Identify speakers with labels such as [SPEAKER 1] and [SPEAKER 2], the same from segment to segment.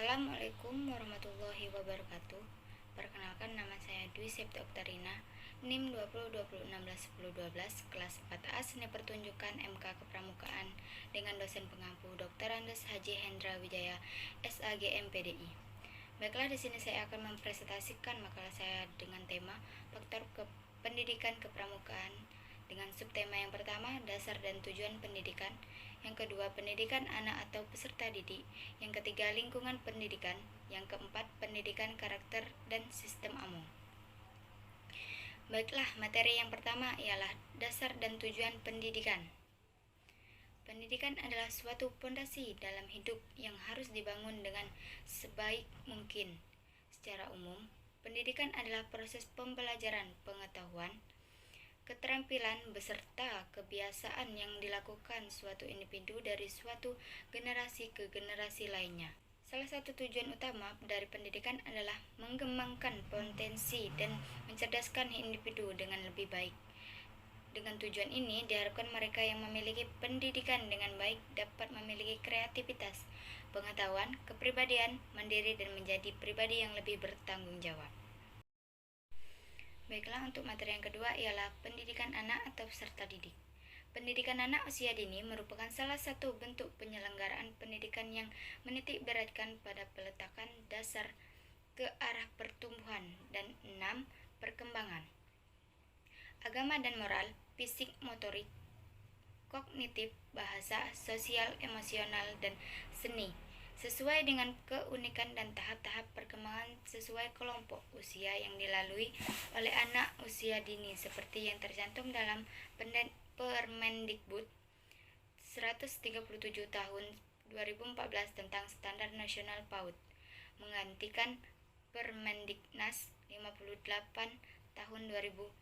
[SPEAKER 1] Assalamualaikum warahmatullahi wabarakatuh. Perkenalkan, nama saya Dwi Septi Oktarina, NIM 2020161012, kelas 4A Seni Pertunjukan MK Kepramukaan dengan dosen pengampu Dr. Andes Haji Hendra Wijaya, SAG MPDI. Baiklah, di sini saya akan mempresentasikan makalah saya dengan tema Faktor Pendidikan Kepramukaan dengan subtema yang pertama, dasar dan tujuan pendidikan, yang kedua, pendidikan anak atau peserta didik, yang ketiga, lingkungan pendidikan, yang keempat, pendidikan karakter dan sistem AMO. Baiklah, materi yang pertama ialah dasar dan tujuan pendidikan. Pendidikan adalah suatu pondasi dalam hidup yang harus dibangun dengan sebaik mungkin. Secara umum, pendidikan adalah proses pembelajaran pengetahuan, keterampilan beserta kebiasaan yang dilakukan suatu individu dari suatu generasi ke generasi lainnya. Salah satu tujuan utama dari pendidikan adalah mengembangkan potensi dan mencerdaskan individu dengan lebih baik. Dengan tujuan ini, diharapkan mereka yang memiliki pendidikan dengan baik dapat memiliki kreativitas, pengetahuan, kepribadian, mandiri, dan menjadi pribadi yang lebih bertanggung jawab. Baiklah, untuk materi yang kedua ialah pendidikan anak atau peserta didik. Pendidikan anak usia dini merupakan salah satu bentuk penyelenggaraan pendidikan yang menitik beratkan pada peletakan dasar ke arah pertumbuhan dan 6. Perkembangan agama dan moral, fisik, motorik, kognitif, bahasa, sosial, emosional, dan seni, sesuai dengan keunikan dan tahap-tahap perkembangan sesuai kelompok usia yang dilalui oleh anak usia dini seperti yang tercantum dalam Permendikbud 137 tahun 2014 tentang Standar Nasional PAUD, menggantikan Permendiknas 58 tahun 2009.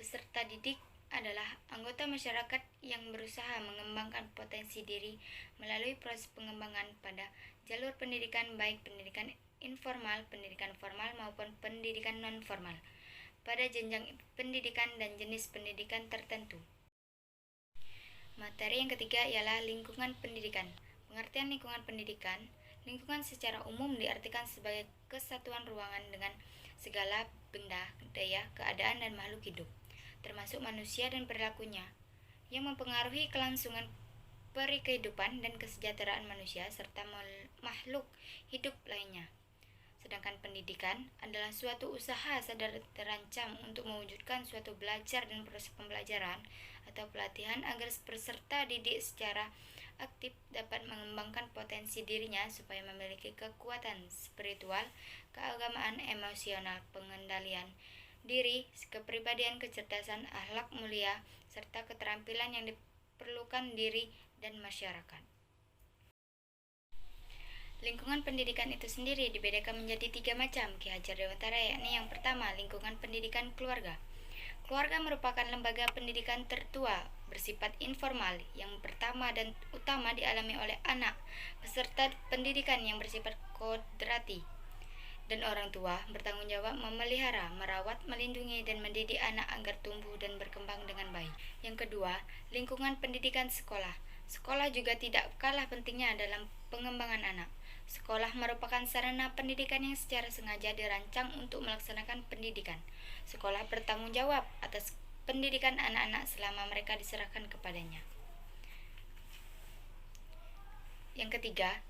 [SPEAKER 1] Peserta didik adalah anggota masyarakat yang berusaha mengembangkan potensi diri melalui proses pengembangan pada jalur pendidikan, baik pendidikan informal, pendidikan formal maupun pendidikan non-formal, pada jenjang pendidikan dan jenis pendidikan tertentu. Materi yang ketiga ialah lingkungan pendidikan. Pengertian lingkungan pendidikan. Lingkungan secara umum diartikan sebagai kesatuan ruangan dengan segala benda, daya, keadaan, dan makhluk hidup, termasuk manusia dan perilakunya, yang mempengaruhi kelangsungan perikehidupan dan kesejahteraan manusia serta makhluk hidup lainnya. Sedangkan pendidikan adalah suatu usaha sadar terancam untuk mewujudkan suatu belajar dan proses pembelajaran atau pelatihan agar peserta didik secara aktif dapat mengembangkan potensi dirinya supaya memiliki kekuatan spiritual, keagamaan, emosional, pengendalian diri, kepribadian, kecerdasan, akhlak mulia, serta keterampilan yang diperlukan diri dan masyarakat. Lingkungan pendidikan itu sendiri dibedakan menjadi 3 macam Ki Hajar Dewantara, yakni yang pertama, lingkungan pendidikan keluarga. Keluarga merupakan lembaga pendidikan tertua bersifat informal yang pertama dan utama dialami oleh anak peserta pendidikan yang bersifat kodrati, dan orang tua bertanggung jawab memelihara, merawat, melindungi, dan mendidik anak agar tumbuh dan berkembang dengan baik. Yang kedua, lingkungan pendidikan sekolah. Sekolah juga tidak kalah pentingnya dalam pengembangan anak. Sekolah merupakan sarana pendidikan yang secara sengaja dirancang untuk melaksanakan pendidikan. Sekolah bertanggung jawab atas pendidikan anak-anak selama mereka diserahkan kepadanya. Yang ketiga,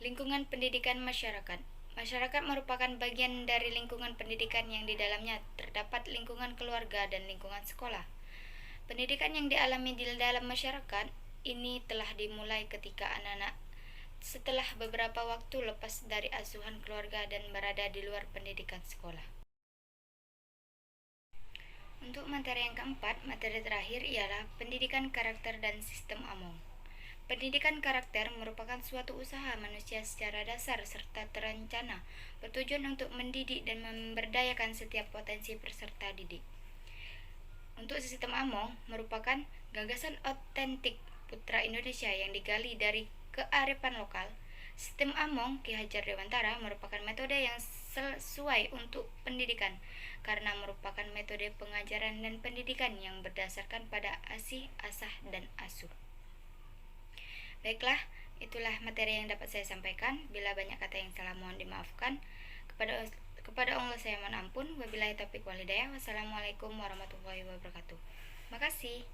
[SPEAKER 1] lingkungan pendidikan masyarakat. Masyarakat merupakan bagian dari lingkungan pendidikan yang di dalamnya terdapat lingkungan keluarga dan lingkungan sekolah. Pendidikan yang dialami di dalam masyarakat ini telah dimulai ketika anak-anak setelah beberapa waktu lepas dari asuhan keluarga dan berada di luar pendidikan sekolah. Untuk materi yang keempat, materi terakhir ialah pendidikan karakter dan sistem AMO. Pendidikan karakter merupakan suatu usaha manusia secara dasar serta terencana, bertujuan untuk mendidik dan memberdayakan setiap potensi peserta didik. Untuk sistem AMO merupakan gagasan otentik putra Indonesia yang digali dari kearifan lokal. Sistem AMO Ki Hajar Dewantara merupakan metode yang sesuai untuk pendidikan karena merupakan metode pengajaran dan pendidikan yang berdasarkan pada asih, asah, dan asuh. Baiklah, Itulah materi yang dapat saya sampaikan. Bila banyak kata yang salah mohon dimaafkan. Kepada Allah saya mohon ampun. Wabillahi taufiq wal hidayah. Wassalamualaikum warahmatullahi wabarakatuh. Makasih.